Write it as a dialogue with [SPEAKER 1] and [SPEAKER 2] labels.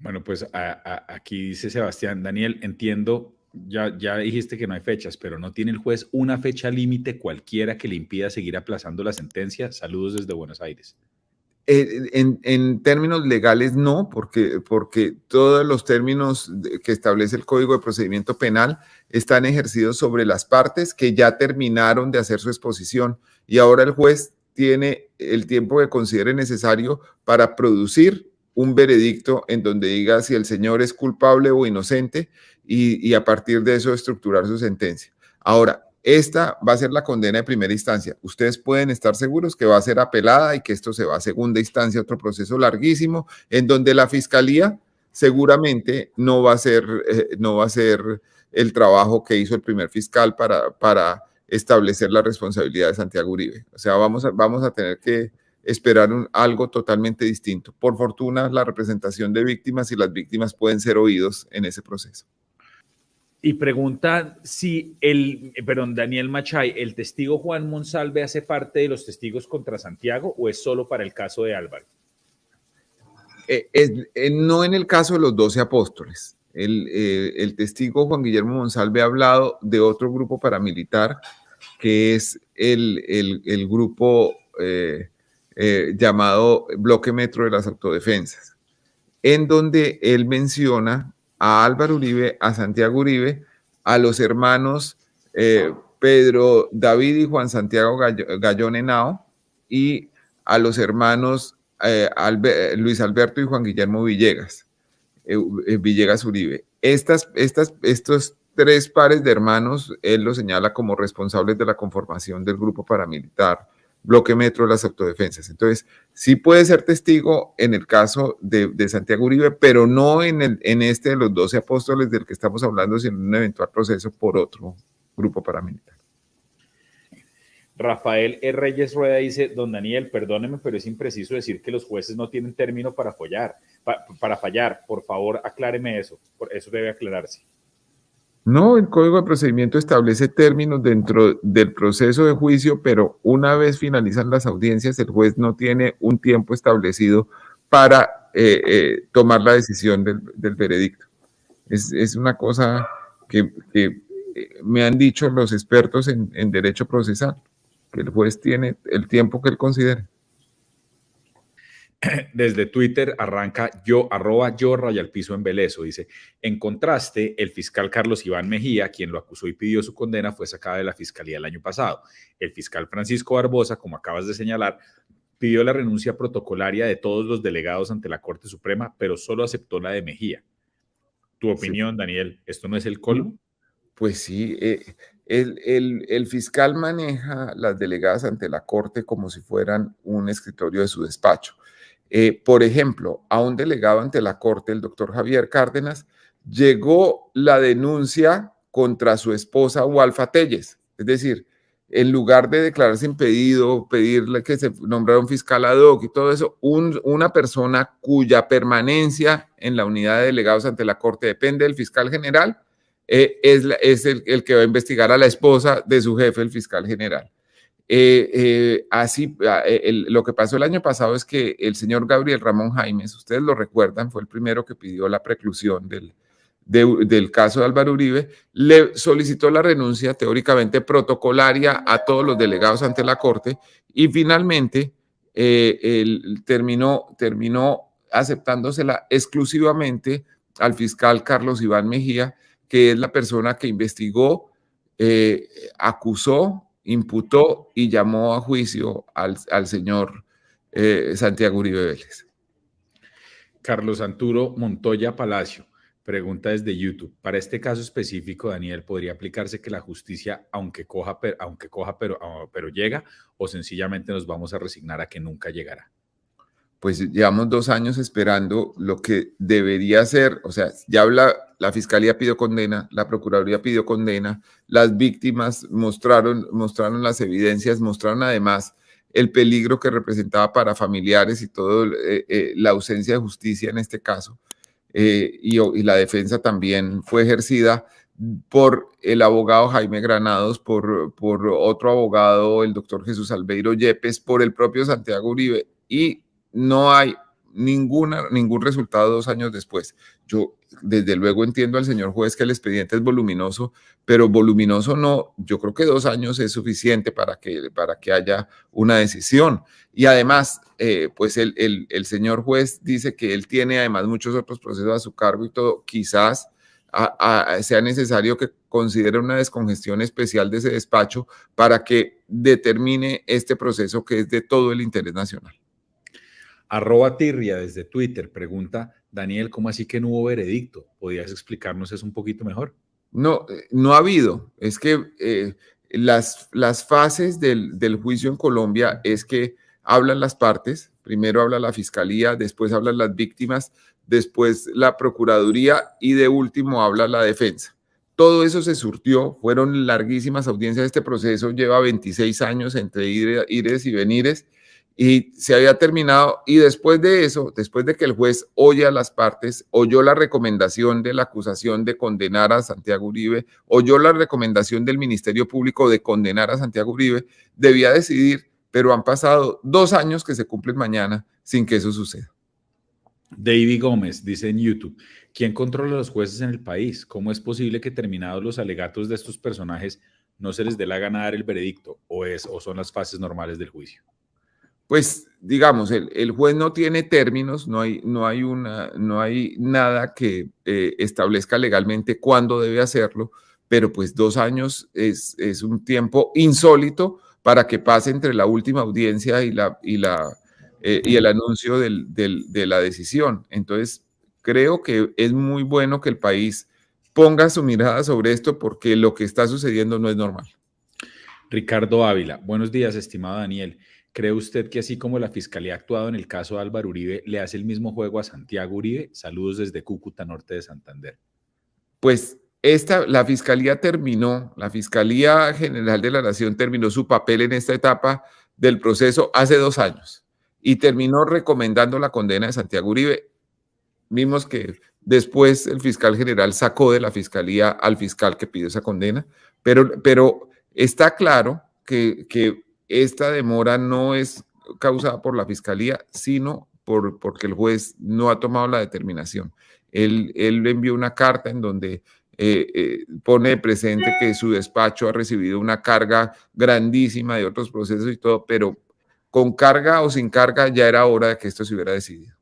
[SPEAKER 1] Bueno, pues aquí dice Sebastián, Daniel, entiendo, ya dijiste que no hay fechas, pero ¿no tiene el juez una fecha límite cualquiera que le impida seguir aplazando la sentencia? Saludos desde Buenos Aires.
[SPEAKER 2] En términos legales no, porque todos los términos que establece el Código de Procedimiento Penal están ejercidos sobre las partes que ya terminaron de hacer su exposición y ahora el juez tiene el tiempo que considere necesario para producir un veredicto en donde diga si el señor es culpable o inocente y a partir de eso estructurar su sentencia. Ahora, esta va a ser la condena de primera instancia. Ustedes pueden estar seguros que va a ser apelada y que esto se va a segunda instancia, otro proceso larguísimo, en donde la fiscalía seguramente no va a ser el trabajo que hizo el primer fiscal para establecer la responsabilidad de Santiago Uribe. O sea, vamos a tener que esperar algo totalmente distinto. Por fortuna, la representación de víctimas y las víctimas pueden ser oídos en ese proceso.
[SPEAKER 1] Y pregunta si Daniel Machay, ¿el testigo Juan Monsalve hace parte de los testigos contra Santiago o es solo para el caso de Álvaro?
[SPEAKER 2] No en el caso de los 12 apóstoles. El testigo Juan Guillermo Monsalve ha hablado de otro grupo paramilitar que es el grupo llamado Bloque Metro de las Autodefensas, en donde él menciona a Álvaro Uribe, a Santiago Uribe, a los hermanos Pedro David y Juan Santiago Gallón Henao y a los hermanos Luis Alberto y Juan Guillermo Villegas Uribe. Estos tres pares de hermanos, él los señala como responsables de la conformación del grupo paramilitar Bloque Metro de las Autodefensas. Entonces, sí puede ser testigo en el caso de Santiago Uribe, pero no en este de los 12 apóstoles del que estamos hablando, sino en un eventual proceso por otro grupo paramilitar.
[SPEAKER 1] Rafael E. Reyes Rueda dice, don Daniel, perdóneme, pero es impreciso decir que los jueces no tienen término para fallar. Por favor, acláreme eso. Eso debe aclararse.
[SPEAKER 2] No, el Código de Procedimiento establece términos dentro del proceso de juicio, pero una vez finalizan las audiencias, el juez no tiene un tiempo establecido para tomar la decisión del veredicto. Es una cosa que me han dicho los expertos en derecho procesal, que el juez tiene el tiempo que él considere.
[SPEAKER 1] Desde Twitter arranca @yo_rayalpiso embelezo. Dice, en contraste, el fiscal Carlos Iván Mejía, quien lo acusó y pidió su condena, fue sacada de la fiscalía el año pasado. El fiscal Francisco Barbosa, como acabas de señalar, pidió la renuncia protocolaria de todos los delegados ante la Corte Suprema, pero solo aceptó la de Mejía. ¿Tu opinión, sí, Daniel? ¿Esto no es el colmo?
[SPEAKER 2] Pues sí, el fiscal maneja las delegadas ante la Corte como si fueran un escritorio de su despacho. Por ejemplo, a un delegado ante la Corte, el doctor Javier Cárdenas, llegó la denuncia contra su esposa Walfa Telles. Es decir, en lugar de declararse impedido, pedirle que se nombrara un fiscal ad hoc y todo eso, una persona cuya permanencia en la unidad de delegados ante la Corte depende del fiscal general, es el que va a investigar a la esposa de su jefe, el fiscal general. Lo que pasó el año pasado es que el señor Gabriel Ramón Jaimes, ustedes lo recuerdan, fue el primero que pidió la preclusión del caso de Álvaro Uribe, le solicitó la renuncia teóricamente protocolaria a todos los delegados ante la Corte y finalmente terminó aceptándosela exclusivamente al fiscal Carlos Iván Mejía, que es la persona que investigó, acusó, imputó y llamó a juicio al señor Santiago Uribe Vélez.
[SPEAKER 1] Carlos Arturo Montoya Palacio pregunta desde YouTube. Para este caso específico, Daniel, ¿podría aplicarse que la justicia, aunque coja, pero llega, o sencillamente nos vamos a resignar a que nunca llegará?
[SPEAKER 2] Pues llevamos 2 años esperando lo que debería ser, o sea, ya la Fiscalía pidió condena, la Procuraduría pidió condena, las víctimas mostraron las evidencias, mostraron además el peligro que representaba para familiares y todo la ausencia de justicia en este caso, y la defensa también fue ejercida por el abogado Jaime Granados, por otro abogado, el doctor Jesús Albeiro Yepes, por el propio Santiago Uribe, y no hay ningún resultado 2 años después. Yo, desde luego, entiendo al señor juez que el expediente es voluminoso, pero voluminoso no, yo creo que 2 años es suficiente para que haya una decisión. Y además, pues el señor juez dice que él tiene además muchos otros procesos a su cargo y todo, quizás sea necesario que considere una descongestión especial de ese despacho para que determine este proceso que es de todo el interés nacional.
[SPEAKER 1] @Tirria desde Twitter pregunta, Daniel, ¿cómo así que no hubo veredicto? ¿Podrías explicarnos eso un poquito mejor?
[SPEAKER 2] No, no ha habido. Es que las fases del juicio en Colombia es que hablan las partes, primero habla la fiscalía, después hablan las víctimas, después la procuraduría y de último habla la defensa. Todo eso se surtió, fueron larguísimas audiencias. Este proceso lleva 26 años entre ires y venires y se había terminado. Y después de eso, después de que el juez oye a las partes, oyó la recomendación de la acusación de condenar a Santiago Uribe, oyó la recomendación del Ministerio Público de condenar a Santiago Uribe, debía decidir, pero han pasado 2 años que se cumplen mañana sin que eso suceda.
[SPEAKER 1] David Gómez dice en YouTube, ¿quién controla a los jueces en el país? ¿Cómo es posible que terminados los alegatos de estos personajes no se les dé la gana dar el veredicto o son las fases normales del juicio?
[SPEAKER 2] Pues digamos, el juez no tiene términos, no hay nada que establezca legalmente cuándo debe hacerlo, pero pues 2 años es un tiempo insólito para que pase entre la última audiencia y el anuncio de la decisión. Entonces, creo que es muy bueno que el país ponga su mirada sobre esto porque lo que está sucediendo no es normal.
[SPEAKER 1] Ricardo Ávila, buenos días, estimado Daniel. ¿Cree usted que así como la Fiscalía ha actuado en el caso de Álvaro Uribe, le hace el mismo juego a Santiago Uribe? Saludos desde Cúcuta, norte de Santander.
[SPEAKER 2] Pues la Fiscalía la Fiscalía General de la Nación terminó su papel en esta etapa del proceso hace 2 años y terminó recomendando la condena de Santiago Uribe. Vimos que después el fiscal general sacó de la Fiscalía al fiscal que pidió esa condena, pero está claro que esta demora no es causada por la Fiscalía, sino porque el juez no ha tomado la determinación. Él envió una carta en donde pone presente que su despacho ha recibido una carga grandísima de otros procesos y todo, pero con carga o sin carga ya era hora de que esto se hubiera decidido.